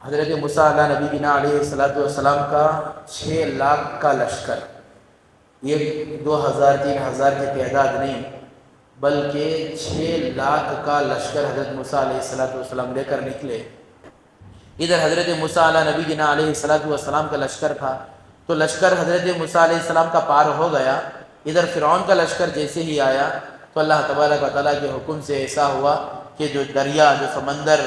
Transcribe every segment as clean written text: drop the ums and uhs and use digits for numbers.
حضرت موسیٰ علیہ نبینا علیہ السلام کا 6 لاکھ کا لشکر، یہ 2000 3000 کی تعداد نہیں بلکہ 6 لاکھ کا لشکر حضرت موسیٰ علیہ السلام لے کر نکلے۔ ادھر حضرت موسیٰ علیہ نبینا علیہ السلام کا لشکر تھا، تو لشکر حضرت موسیٰ علیہ السلام کا پار ہو گیا۔ ادھر فرعون کا لشکر جیسے ہی آیا تو اللہ تبارک و تعالیٰ کے حکم سے ایسا ہوا کہ جو دریا، جو سمندر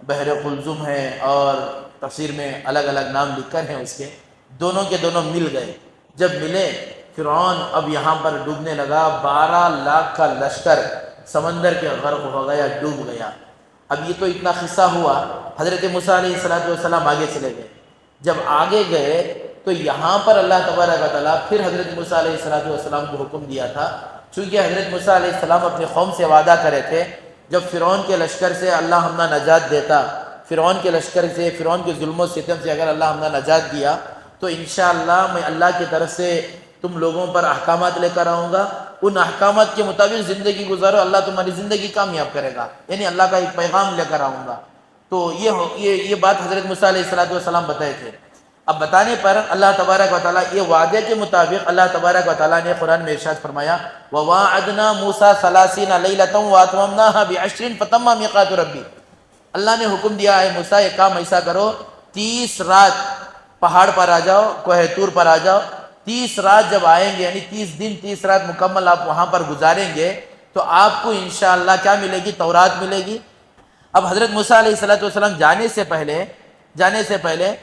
بحر قلزم ہے اور تفسیر میں الگ الگ نام لکھ کر ہیں اس کے، دونوں کے دونوں مل گئے۔ جب ملے فرعون اب یہاں پر ڈوبنے لگا، 12 لاکھ کا لشکر سمندر کے غرق ہو گیا، ڈوب گیا۔ اب یہ تو اتنا قصہ ہوا، حضرت موسیٰ علیہ السلام آگے چلے گئے۔ جب آگے گئے تو یہاں پر اللہ تبارک و تعالیٰ پھر حضرت موسیٰ علیہ السلام کو حکم دیا تھا، چونکہ حضرت موسیٰ علیہ السلام اپنے قوم سے وعدہ کرے تھے جب فرعون کے لشکر سے اللہ ہمنا نجات دیتا، فرعون کے لشکر سے، فرعون کے ظلم و ستم سے اگر اللہ ہمنا نجات دیا تو انشاءاللہ میں اللہ کی طرف سے تم لوگوں پر احکامات لے کر آؤں گا، ان احکامات کے مطابق زندگی گزارو، اللہ تمہاری زندگی کامیاب کرے گا، یعنی اللہ کا ایک پیغام لے کر آؤں گا۔ تو یہ بات حضرت موسیٰ علیہ السلام بتائے تھے۔ اب بتانے پر اللہ تبارک و تعالیٰ یہ وعدے کے مطابق اللہ تبارک و تعالیٰ نے قرآن میں ارشاد فرمایا وَوَاعَدْنَا مُوسَىٰ 30 لَيْلَةً وَأَتْمَمْنَاهَا بِعَشْرٍ فَتَمَّ مِيقَاتُ رَبِّي۔ اللہ نے حکم دیا ہے موسیٰ یہ کام ایسا کرو، 30 رات پہاڑ پر آ جاؤ، کوہ طور پر آ جاؤ، 30 رات جب آئیں گے یعنی 30 دن 30 رات مکمل آپ وہاں پر گزاریں گے تو آپ کو انشاءاللہ کیا ملے گی؟ تورات ملے گی۔ اب حضرت موسیٰ علیہ السلام جانے سے پہلے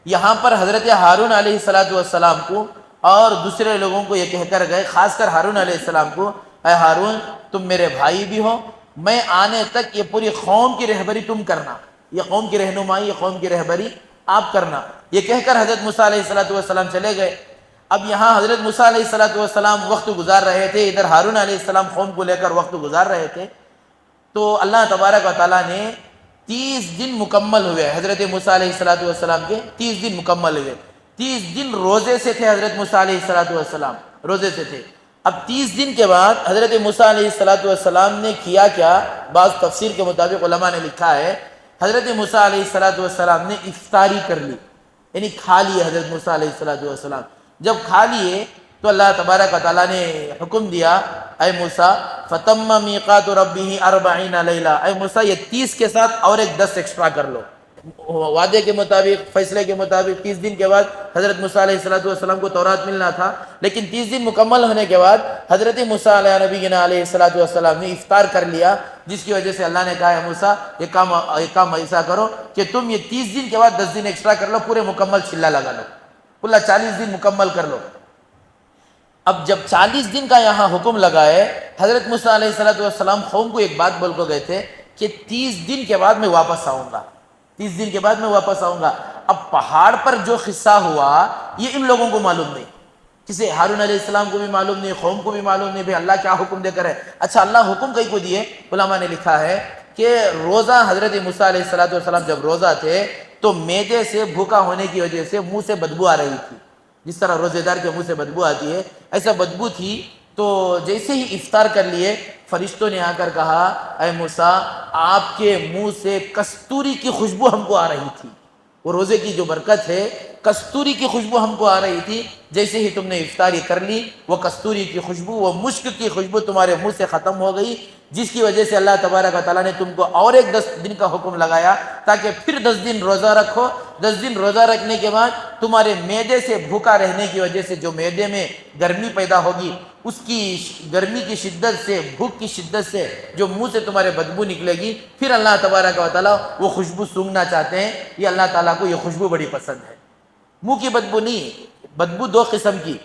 یہاں پر حضرت ہارون علیہ السلام کو اور دوسرے لوگوں کو یہ کہہ کر گئے، خاص کر ہارون علیہ السلام کو، اے ہارون تم میرے بھائی بھی ہو، میں آنے تک یہ پوری قوم کی رہبری تم کرنا، یہ قوم کی رہنمائی، یہ قوم کی رہبری آپ کرنا، یہ کہہ کر حضرت موسیٰ علیہ السلام چلے گئے۔ اب یہاں حضرت موسیٰ علیہ السلام وقت گزار رہے تھے، ادھر ہارون علیہ السلام قوم کو لے کر وقت گزار رہے تھے، تو اللہ تبارک و تعالیٰ نے 30 دن مکمل ہوئے حضرت موسیٰ علیہ السلام کے، 30 دن مکمل ہوئے، 30 دن روزے سے تھے حضرت موسیٰ علیہ السلام روزے سے تھے۔ اب 30 دن کے بعد حضرت موسیٰ علیہ السلام نے کیا کیا؟ بعض تفسیر کے مطابق علماء نے لکھا ہے حضرت موسیٰ علیہ السلام نے افطاری کر لی، یعنی کھا لیے حضرت موسیٰ علیہ السلام۔ جب کھا لیے تو اللہ تبارک و تعالیٰ نے حکم دیا اے موسیٰ فَتَمَّ مِيقَاتُ رَبِّهِ 40 لَيْلَةً، اے موسیٰ یہ 30 کے ساتھ اور ایک 10 ایکسٹرا کر لو۔ وعدے کے مطابق، فیصلے کے مطابق 30 دن کے بعد حضرت موسیٰ علیہ السلام کو تورات ملنا تھا، لیکن 30 دن مکمل ہونے کے بعد حضرت موسیٰ علیہ نبینا علیہ السلام نے افطار کر لیا، جس کی وجہ سے اللہ نے کہا ہے موسیٰ یہ کام ایسا کرو کہ تم یہ 30 دن کے بعد 10 دن ایکسٹرا کر لو، پورے مکمل چلا لگا لو، پورا 40 دن مکمل کر لو۔ اب جب 40 دن کا یہاں حکم لگائے، حضرت موسیٰ علیہ السلام قوم کو ایک بات بول کو گئے تھے کہ 30 دن کے بعد میں واپس آؤں گا، 30 دن کے بعد میں واپس آؤں گا۔ اب پہاڑ پر جو قصہ ہوا یہ ان لوگوں کو معلوم نہیں، کسی ہارون علیہ السلام کو بھی معلوم نہیں، قوم کو بھی معلوم نہیں، بھئی اللہ کیا حکم دے کر ہے۔ اچھا اللہ حکم کئی کو دیے؟ علماء نے لکھا ہے کہ روزہ حضرت موسیٰ علیہ السلام جب روزہ تھے تو معدے سے بھوکا ہونے کی وجہ سے منہ سے بدبو آ رہی تھی، جس طرح روزے دار کے منہ سے بدبو آتی ہے ایسا بدبو تھی۔ تو جیسے ہی افطار کر لیے فرشتوں نے آ کر کہا اے موسیٰ آپ کے منہ سے کستوری کی خوشبو ہم کو آ رہی تھی، وہ روزے کی جو برکت ہے، کستوری کی خوشبو ہم کو آ رہی تھی، جیسے ہی تم نے افطاری کر لی وہ کستوری کی خوشبو، وہ مشک کی خوشبو تمہارے منہ سے ختم ہو گئی، جس کی وجہ سے اللہ تبارک و تعالیٰ نے تم کو اور ایک 10 دن کا حکم لگایا تاکہ پھر 10 دن روزہ رکھو۔ 10 دن روزہ رکھنے کے بعد تمہارے معدے سے بھوکا رہنے کی وجہ سے جو معدے میں گرمی پیدا ہوگی، اس کی گرمی کی شدت سے، بھوک کی شدت سے جو منہ سے تمہارے بدبو نکلے گی، پھر اللہ تبارک و تعالیٰ وہ خوشبو سونگھنا چاہتے ہیں۔ یہ اللہ تعالیٰ کو یہ خوشبو بڑی پسند ہے، منہ کی بدبو نہیں، بدبو 2 قسم کی،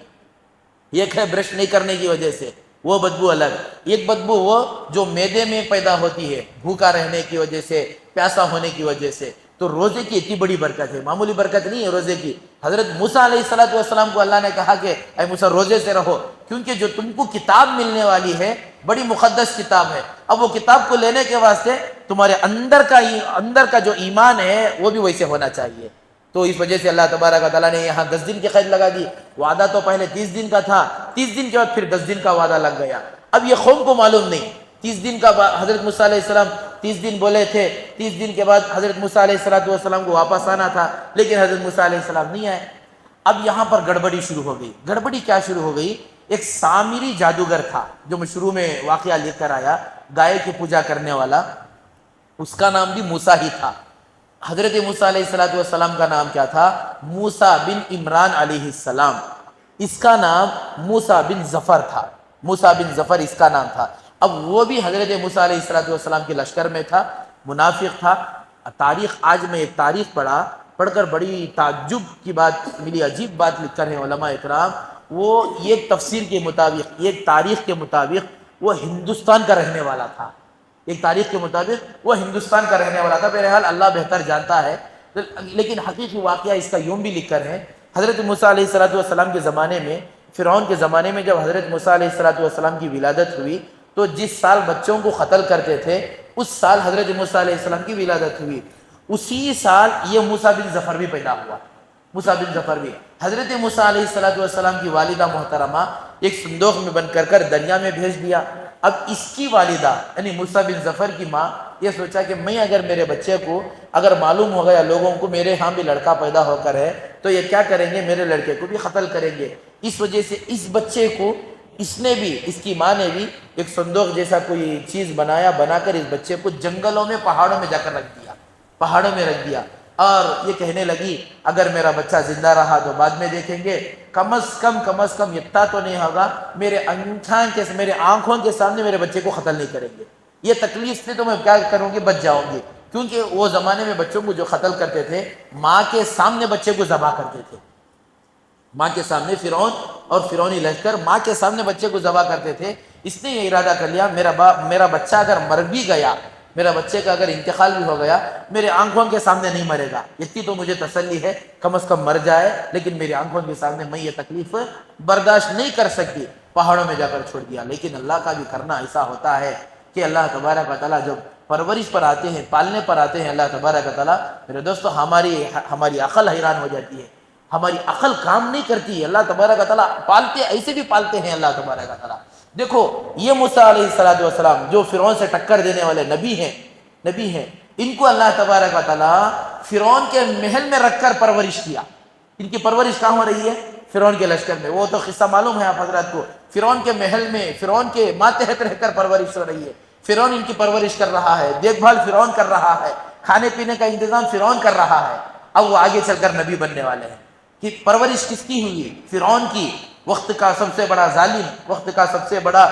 ایک ہے برش نہیں کرنے کی وجہ سے وہ بدبو الگ، ایک بدبو وہ جو معدے میں پیدا ہوتی ہے بھوکا رہنے کی وجہ سے، پیاسا ہونے کی وجہ سے۔ تو روزے کی اتنی بڑی برکت ہے، معمولی برکت نہیں ہے روزے کی۔ حضرت موسیٰ علیہ السلام کو اللہ نے کہا کہ اے موسیٰ روزے سے رہو، کیونکہ جو تم کو کتاب ملنے والی ہے بڑی مقدس کتاب ہے، اب وہ کتاب کو لینے کے واسطے تمہارے اندر کا جو ایمان ہے وہ بھی ویسے ہونا چاہیے۔ تو اس وجہ سے اللہ تبارک و تعالیٰ نے یہاں 10 دن کی قید لگا دی۔ وعدہ تو پہلے 30 دن کا تھا، 30 دن کے بعد پھر 10 دن کا وعدہ لگ گیا۔ اب یہ قوم کو معلوم نہیں 30 دن کا حضرت موسیٰ علیہ السلام 30 دن بولے تھے، 30 دن کے بعد حضرت موسیٰ علیہ السلام کو واپس آنا تھا، لیکن حضرت موسیٰ علیہ السلام نہیں آئے۔ اب یہاں پر گڑبڑی شروع ہو گئی۔ گڑبڑی کیا شروع ہو گئی؟ ایک سامری جادوگر تھا جو میں شروع میں واقعہ لکھ کر آیا، گائے کی پوجا کرنے والا، اس کا نام بھی موسیٰ ہی تھا۔ حضرت موسیٰ علیہ السلام کا نام کیا تھا؟ موسیٰ بن عمران علیہ السلام۔ اس کا نام موسیٰ بن ظفر تھا، موسیٰ بن ظفر اس کا نام تھا۔ اب وہ بھی حضرت موسیٰ علیہ السلام کے لشکر میں تھا، منافق تھا۔ تاریخ، آج میں ایک تاریخ پڑھ کر بڑی تعجب کی بات ملی، عجیب بات لکھ کر ہیں علماء اکرام۔ وہ ایک تفسیر کے مطابق، ایک تاریخ کے مطابق وہ ہندوستان کا رہنے والا تھا، ایک تاریخ کے مطابق وہ ہندوستان کا رہنے والا تھا۔ بہرحال اللہ بہتر جانتا ہے، لیکن حقیقی واقعہ اس کا یوں بھی لکھ کر ہے۔ حضرت موسیٰ علیہ السلام کے زمانے میں، فرعون کے زمانے میں جب حضرت موسیٰ علیہ السلام کی ولادت ہوئی تو جس سال بچوں کو قتل کرتے تھے اس سال حضرت موسیٰ علیہ السلام کی ولادت ہوئی، اسی سال یہ موسیٰ بن ظفر بھی پیدا ہوا۔ موسیٰ بن ظفر بھی حضرت موسیٰ علیہ السلام کی والدہ محترمہ ایک صندوق میں بند کر دریا میں بھیج دیا۔ اب اس کی والدہ یعنی موسیٰ بن ظفر کی ماں یہ سوچا کہ میں اگر میرے بچے کو اگر معلوم ہو گیا لوگوں کو میرے ہاں بھی لڑکا پیدا ہو کر ہے تو یہ کیا کریں گے، میرے لڑکے کو بھی قتل کریں گے۔ اس وجہ سے اس بچے کو اس نے بھی، اس کی ماں نے بھی ایک صندوق جیسا کوئی چیز بنا کر اس بچے کو جنگلوں میں، پہاڑوں میں جا کر رکھ دیا، پہاڑوں میں رکھ دیا۔ اور یہ کہنے لگی اگر میرا بچہ زندہ رہا تو بعد میں دیکھیں گے، کم از کم اتنا تو نہیں ہوگا، میرے آنکھوں کے سامنے میرے بچے کو قتل نہیں کریں گے، یہ تکلیف سے تو میں کیا کروں گی، بچ جاؤں گی۔ کیونکہ وہ زمانے میں بچوں کو جو قتل کرتے تھے ماں کے سامنے بچے کو ذبح کرتے تھے، ماں کے سامنے فرعون اور فرعونی لشکر ماں کے سامنے بچے کو ذبح کرتے تھے۔ اس نے یہ ارادہ کر لیا میرا بچہ اگر مر بھی گیا، میرا بچے کا اگر انتقال بھی ہو گیا، میرے آنکھوں کے سامنے نہیں مرے گا، اتنی تو مجھے تسلی ہے، کم از کم مر جائے لیکن میری آنکھوں کے سامنے میں یہ تکلیف برداشت نہیں کر سکتی۔ پہاڑوں میں جا کر چھوڑ دیا۔ لیکن اللہ کا بھی کرنا ایسا ہوتا ہے کہ اللہ تبارک و تعالیٰ جب پرورش پر آتے ہیں، پالنے پر آتے ہیں اللہ تبارک و تعالیٰ، میرے دوستو ہماری عقل حیران ہو جاتی ہے، ہماری عقل کام نہیں کرتی۔ اللہ تبارک و تعالیٰ پالتے، ایسے بھی پالتے ہیں اللہ تبارک و تعالیٰ۔ دیکھو یہ موسیٰ علیہ السلام جو فرعون سے ٹکر دینے والے نبی ہیں، ان کو اللہ تبارک و تعالیٰ فرعون کے محل میں رکھ کر پرورش کیا۔ ان کی پرورش کہاں ہو رہی ہے؟ فرعون کے لشکر میں۔ وہ تو قصہ معلوم ہے آپ حضرات کو، فرعون کے محل میں فرعون کے ماتحت رہ کر پرورش ہو رہی ہے۔ فرعون ان کی پرورش کر رہا ہے، دیکھ بھال فرعون کر رہا ہے، کھانے پینے کا انتظام فرعون کر رہا ہے۔ اب وہ آگے چل کر نبی بننے والے ہیں۔ کہ پرورش کس کی ہوئی؟ فرعون کی، وقت کا سب سے بڑا ظالم، وقت کا سب سے بڑا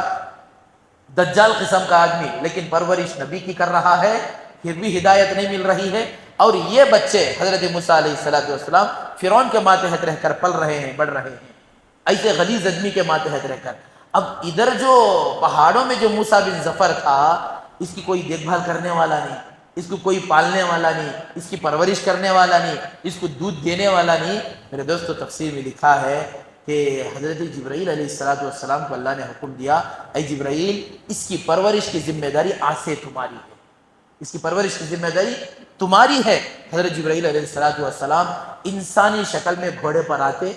دجال قسم کا آدمی، لیکن پرورش نبی کی کر رہا ہے، پھر بھی ہدایت نہیں مل رہی ہے۔ اور یہ بچے حضرت موسیٰ علیہ السلام فرعون کے ماتحت رہ کر پل رہے ہیں، بڑھ رہے ہیں، ایسے غلیظ آدمی کے ماتحت رہ کر۔ اب ادھر جو پہاڑوں میں جو موسیٰ بن ظفر تھا، اس کی کوئی دیکھ بھال کرنے والا نہیں، اس کو کوئی پالنے والا نہیں، اس کی پرورش کرنے والا نہیں، اس کو دودھ دینے والا نہیں۔ میرے دوستو تفسیر میں لکھا ہے کہ حضرت جبرائیل علیہ السلام کو اللہ نے حکم دیا، اے جبرائیل اس کی پرورش کی ذمہ داری آج سے تمہاری ہے، اس کی پرورش کی ذمہ داری تمہاری ہے۔ حضرت جبرائیل علیہ السلام انسانی شکل میں گھوڑے پر آتے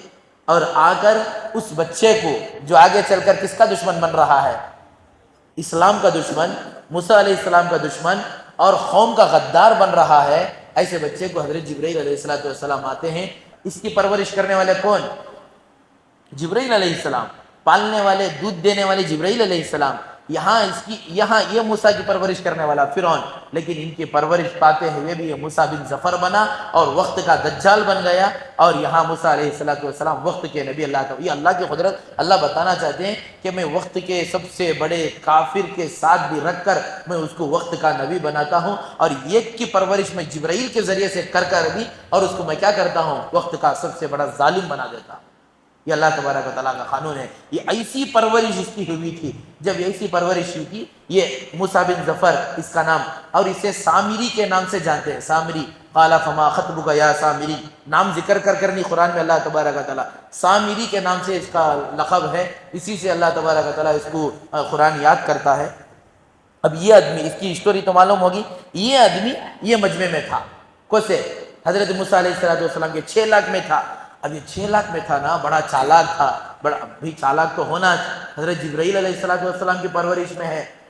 اور آ کر اس بچے کو جو آگے چل کر کس کا دشمن بن رہا ہے، اسلام کا دشمن، موسیٰ علیہ السلام کا دشمن اور قوم کا غدار بن رہا ہے، ایسے بچے کو حضرت جبرائیل علیہ السلام آتے ہیں۔ اس کی پرورش کرنے والے کون؟ جبرائیل علیہ السلام، پالنے والے، دودھ دینے والے جبرائیل علیہ السلام۔ یہاں یہ موسیٰ کی پرورش کرنے والا فرعون، لیکن ان کی پرورش پاتے ہوئے بھی یہ موسیٰ بن ظفر بنا اور وقت کا دجال بن گیا۔ اور یہاں موسیٰ علیہ السلام وقت کے نبی، یہ اللہ کی قدرت، اللہ بتانا چاہتے ہیں کہ میں وقت کے سب سے بڑے کافر کے ساتھ بھی رکھ کر میں اس کو وقت کا نبی بناتا ہوں، اور ایک کی پرورش میں جبرائیل کے ذریعے سے کر بھی، اور اس کو میں کیا کرتا ہوں، وقت کا سب سے بڑا ظالم بنا دیتا ہوں۔ یہ اللہ تبارک و تعالیٰ کا قانون ہے۔ یہ ایسی پرورش اس کی ہوئی تھی، جب ایسی پرورش ہوئی تھی، یہ موسیٰ بن ظفر اس کا نام، اور اسے سامری کے نام سے جانتے ہیں، سامری۔ قال فما خطبک یا سامری، نام ذکر کر نہیں قرآن میں اللہ تبارک و تعالیٰ، سامری کے نام سے اس کا لقب ہے، اسی سے اللہ تبارک و تعالیٰ اس کو قرآن یاد کرتا ہے۔ اب یہ آدمی، اس کی اسٹوری تو معلوم ہوگی، یہ آدمی یہ مجمع میں تھا، کیسے؟ حضرت موسیٰ علیہ السلام کے 6 لاکھ میں تھا۔ اب یہ 6 لاکھ میں تھا نا، بڑا چالاک تھا، بڑا بھی چالاک تو ہونا، حضرت جبرائیل علیہ السلام کی پرورش میں ہے،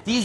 30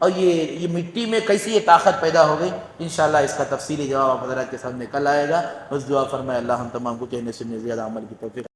اور یہ مٹی میں کیسی یہ طاقت پیدا ہو گئی؟ انشاءاللہ اس کا تفصیلی جواب آپ حضرات کے سامنے کل آئے گا. بس دعا فرمائے اللہ ہم تمام کو کہنے سننے زیادہ عمل کی توفیق